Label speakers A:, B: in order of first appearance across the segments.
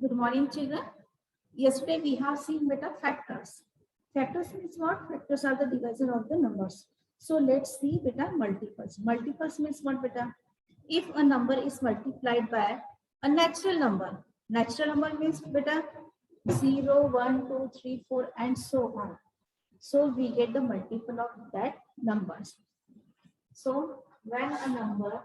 A: Good morning, children. Yesterday we have seen beta factors. Factors means what? Factors are the divisor of the numbers. So let's see beta multiples. Multiples means what beta? If a number is multiplied by a natural number means beta 0, 1, 2, 3, 4 and so on. So we get the multiple of that numbers. So when a number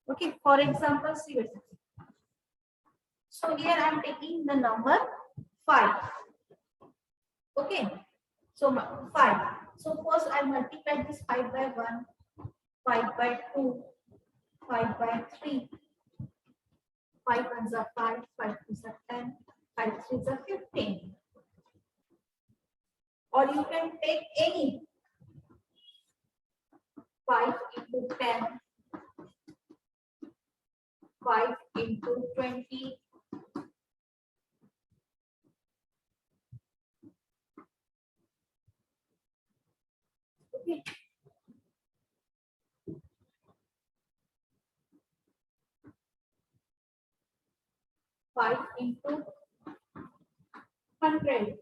A: okay, for example, see it. So here I am taking the number 5. Okay, so 5. So first I multiply this 5 by 1, 5 by 2, 5 by 3, 5 ones are 5, 5 twos are 10, 5 threes are 15. Or you can take any 5 into 10, 5 into 20, okay. 5 into 100.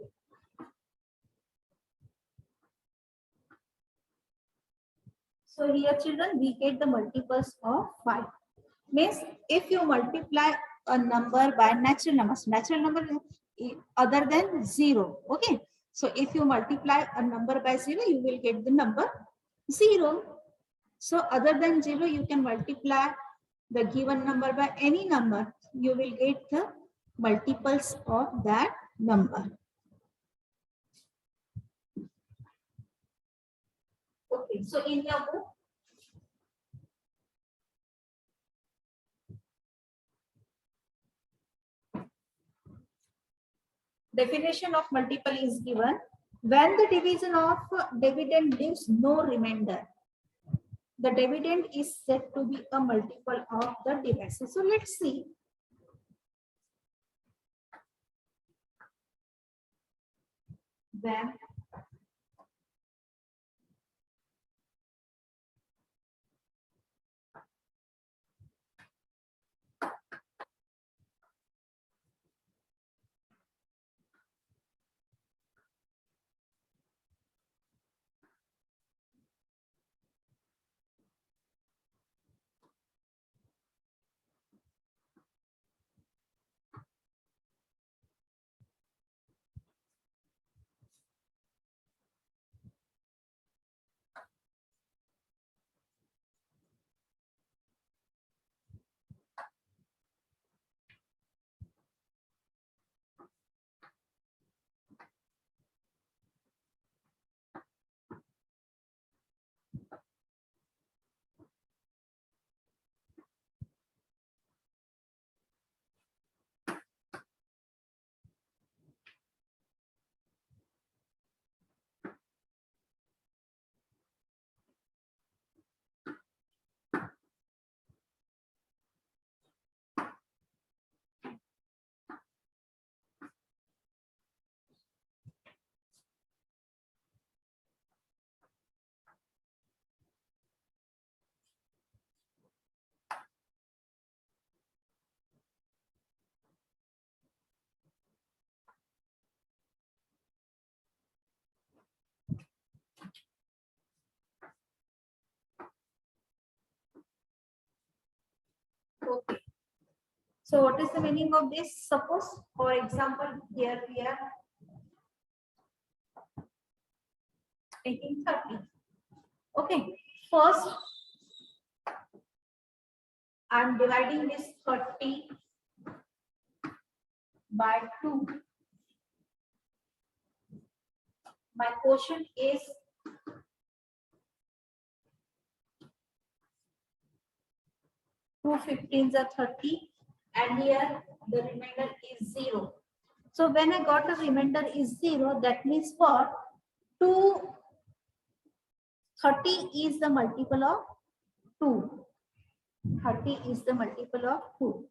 A: So here children we get the multiples of 5. Means if you multiply a number by natural numbers other than 0. Okay. So if you multiply a number by 0, you will get the number 0. So other than 0, you can multiply the given number by any number. You will get the multiples of that number. Okay. So in your book, definition of multiple is given. When the division of dividend leaves no remainder, the dividend is said to be a multiple of the divisor. So let's see. When So what is the meaning of this? Suppose, for example, here we are taking 30. Okay, first I'm dividing this 30 by 2. My quotient is 2 15s are 30, and here the remainder is 0. So when I got the remainder is 0, that means what? 30 is the multiple of 2. 30 is the multiple of 2.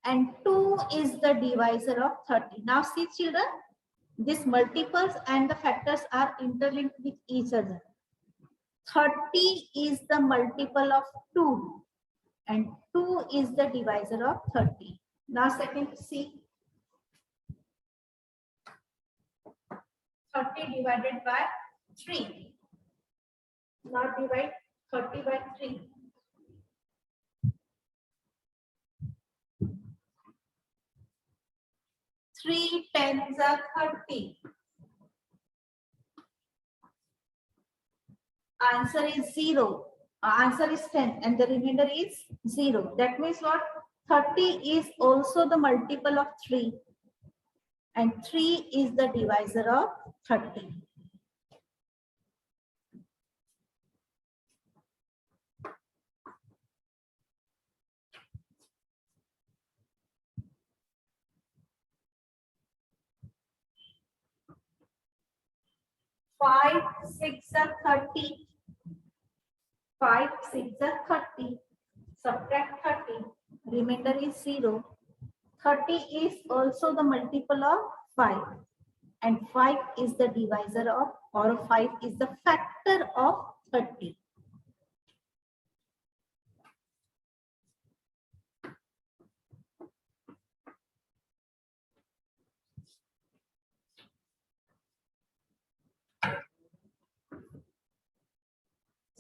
A: And 2 is the divisor of 30. Now see children, these multiples and the factors are interlinked with each other. 30 is the multiple of 2. And 2 is the divisor of 30. Now second, see 30 divided by 3. Now divide 30 by 3. 3 10s are 30. Answer is 0. Answer is 10 and the remainder is 0. That means what? 30 is also the multiple of 3. And 3 is the divisor of 30. Five, 6 are 30. 5, 6 are 30. Subtract 30. Remainder is 0. 30 is also the multiple of 5. And 5 is the divisor of, or 5 is the factor of 30.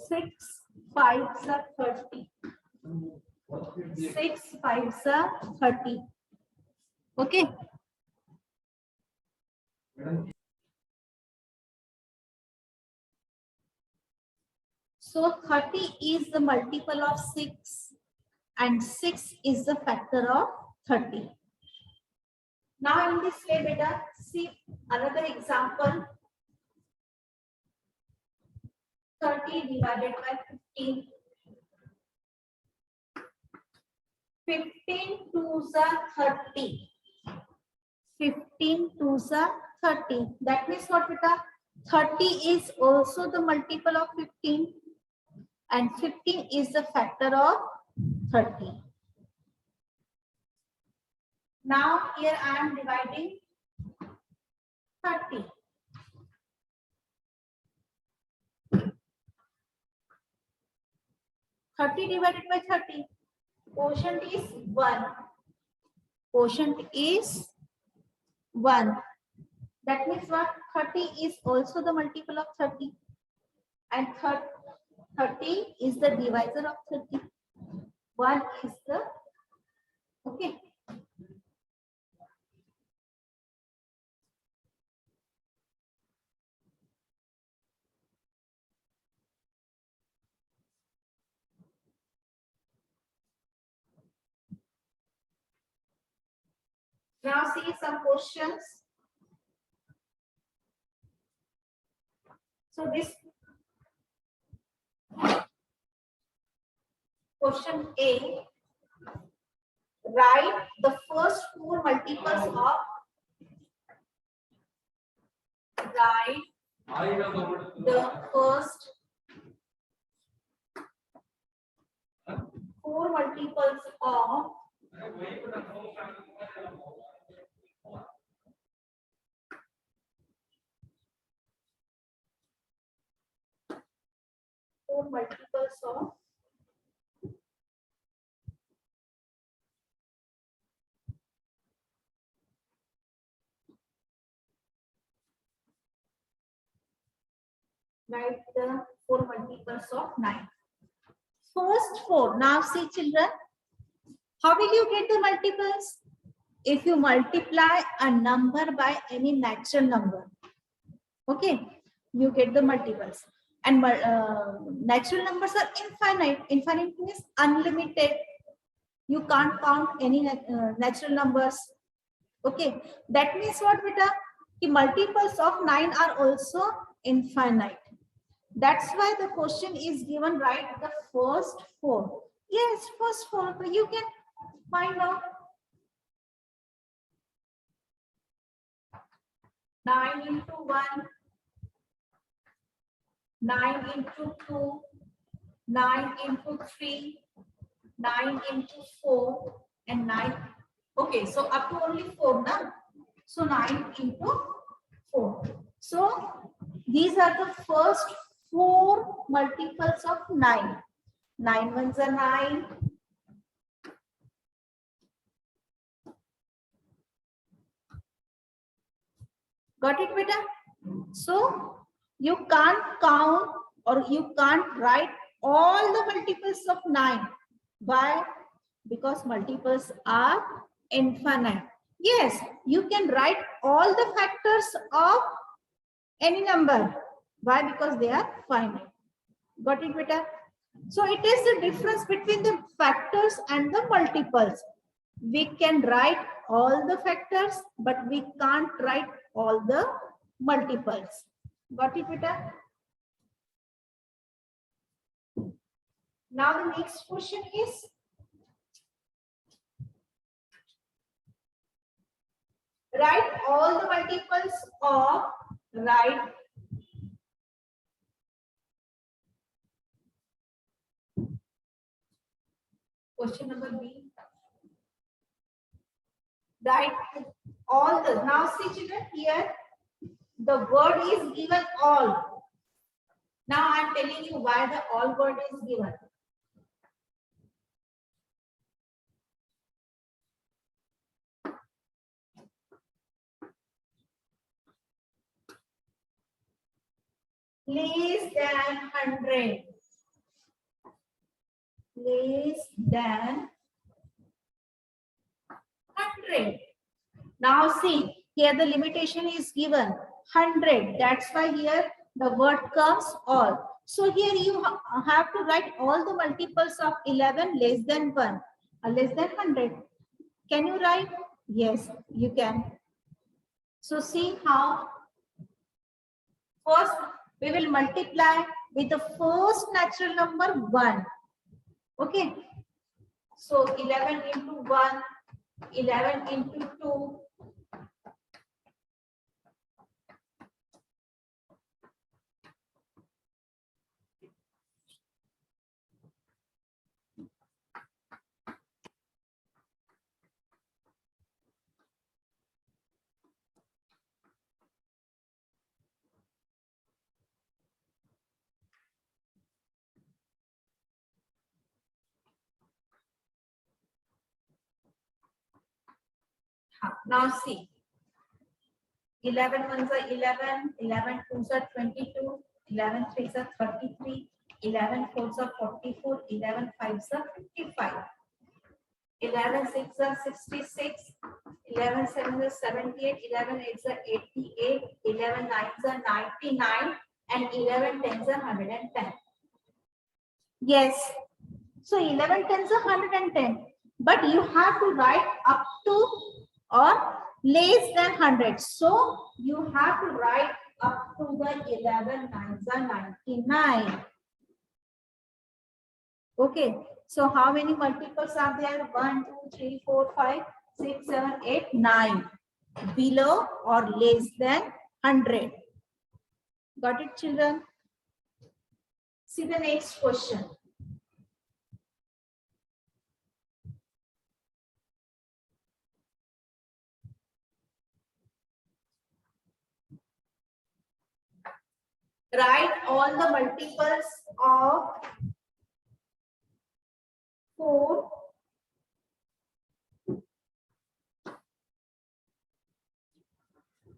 A: Six fives are 30. 6 fives are 30. Okay. So 30 is the multiple of 6 and 6 is the factor of 30. Now in this way, beta, see another example. 30 divided by 15. 15 twos are 30. 15 twos are 30. That means what, beta? 30 is also the multiple of 15 and 15 is the factor of 30. Now here I am dividing 30. 30 divided by 30. Quotient is 1. Quotient is 1. That means what? 30 is also the multiple of 30. And 30 is the divisor of 30. 1 is the, okay. Now see some questions. So this question A, write the first 4 multiples of, write the first 4 multiples of 4 multiples of 9. First 4. Now see children, How will you get the multiples? If you multiply a number by any natural number, okay, you get the multiples. And natural numbers are infinite. Infinite means unlimited. You can't count any natural numbers. Okay, that means what, beta? The multiples of 9 are also infinite. That's why the question is given, right? The first 4. Yes, first 4. But you can find out. 9 into 1, 9 into 2, 9 into 3, 9 into 4, and 9. Okay, so up to only 4 now. So 9 into 4. So these are the first 4 multiples of 9. 9 ones are 9. Got it, beta? So you can't count or you can't write all the multiples of 9. Why? Because multiples are infinite. Yes, you can write all the factors of any number. Why? Because they are finite. Got it, beta? So it is the difference between the factors and the multiples. We can write all the factors, but we can't write all the multiples. Got it, beta? Now the next question is, write all the multiples of, write question number B. Write all the, now see children, here the word is given all. Now I am telling you why the all word is given. Less than 100. Less than 100. Now see, here the limitation is given 100. That's why here the word comes all. So here you have to write all the multiples of 11 less than 1 or less than 100. Can you write? Yes, you can. So see how. First, we will multiply with the first natural number 1. Okay. So 11 into 1, 11 into 2. Now see, 11 ones are 11, 11 twos are 22, 11 threes are 33, 11 fours are 44, 11 fives are 55, 11 six are 66, 11 sevens are 78, 11 eights are 88, 11 nines are 99, and 11 tens are 110. Yes. So 11 tens are 110. But you have to write up to or less than 100. So you have to write up to the 11 nines are 99. Okay. So how many multiples are there? 1, 2, 3, 4, 5, 6, 7, 8, 9. Below or less than 100. Got it, children? See the next question. Write all the multiples of 4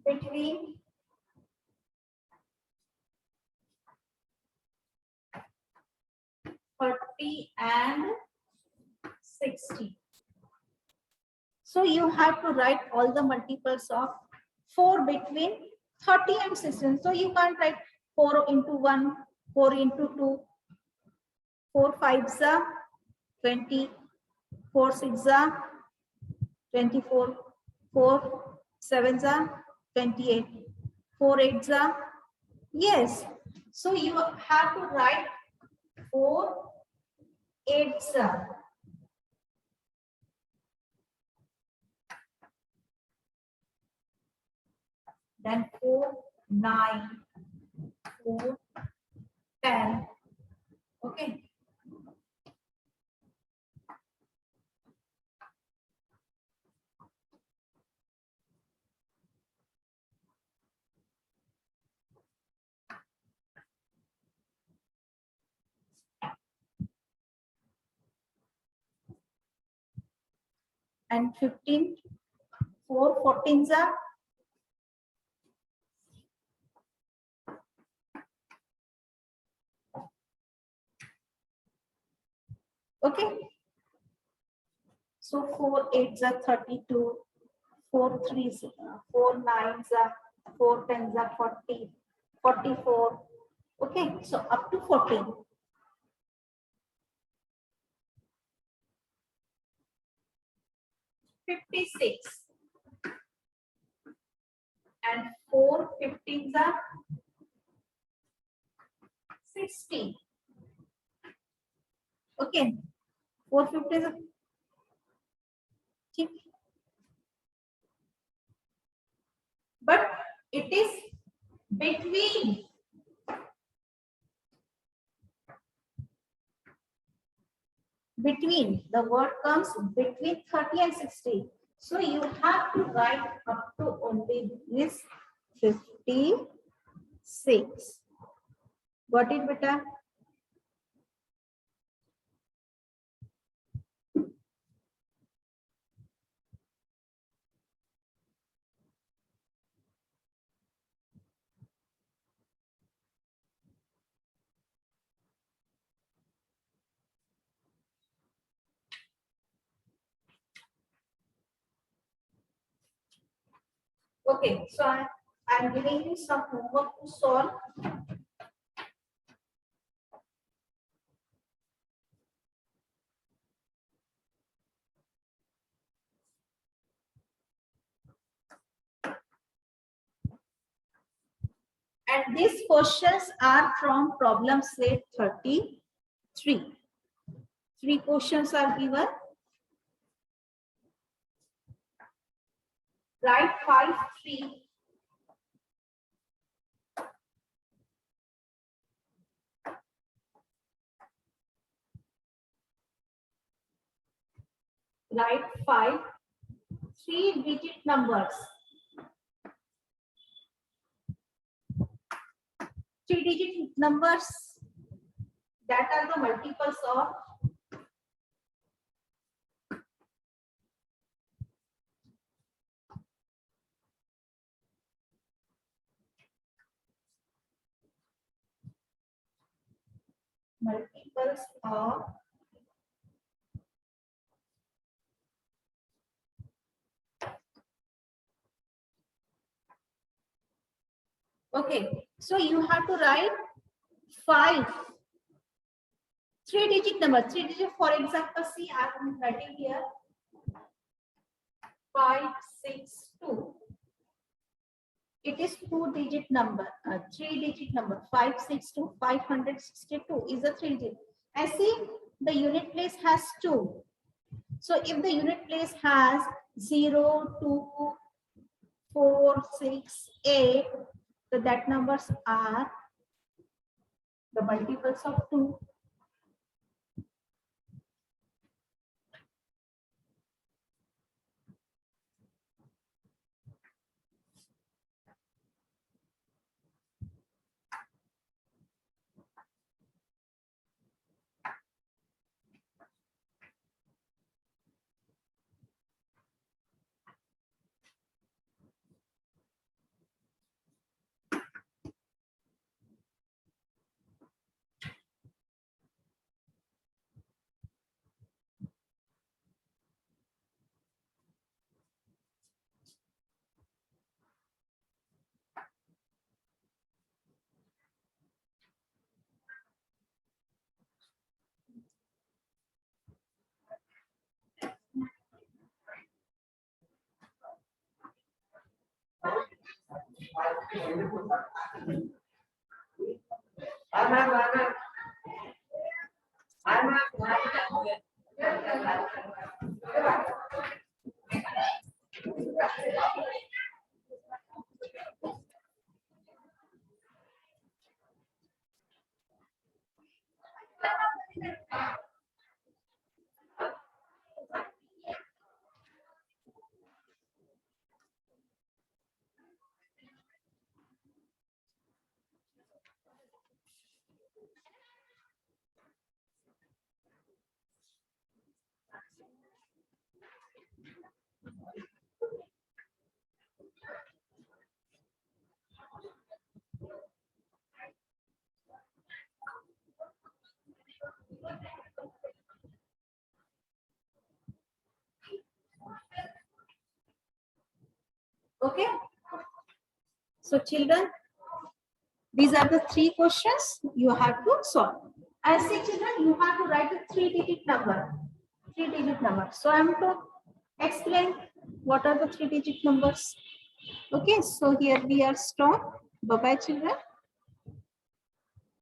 A: between 30 and 60. So you have to write all the multiples of 4 between 30 and 16. So you can't write 4 into 1, 4 into 2, 4 5s are 20, 4 6s are 24, 4 7s are 28, 4 8s are, yes. So you have to write 4 8s are. Then 4 9, 4 10. Okay. And 15, 4 14s are, okay. So 4 8s are 32, 4 3s, 4 9s are, 4 10s are 40, 44. Okay, so up to 14. 56. And 4 15s are 60. Okay, 4 15s are, but it is between. Between, the word comes between 30 and 60. So you have to write up to only this 56. Got it, beta? Okay, so I'm giving you some homework to solve. And these questions are from problem set 33. 3 questions are given. Write 5 3. Write 5 3-digit numbers. 3-digit numbers that are the multiples of multiples of okay, so you have to write 5 3-digit number. 3-digit, for example, see, I am writing here 562. It is 2-digit number, 3-digit number. 562, 562 is a 3-digit. I see the unit place has 2. So if the unit place has 0, 2, 4, 6, 8, so that numbers are the multiples of 2. Okay. So children, these are the 3 questions you have to solve. I say children, you have to write a 3-digit number. 3-digit number. So I am to explain what are the 3-digit numbers. Okay, so here we are stop. Bye bye children.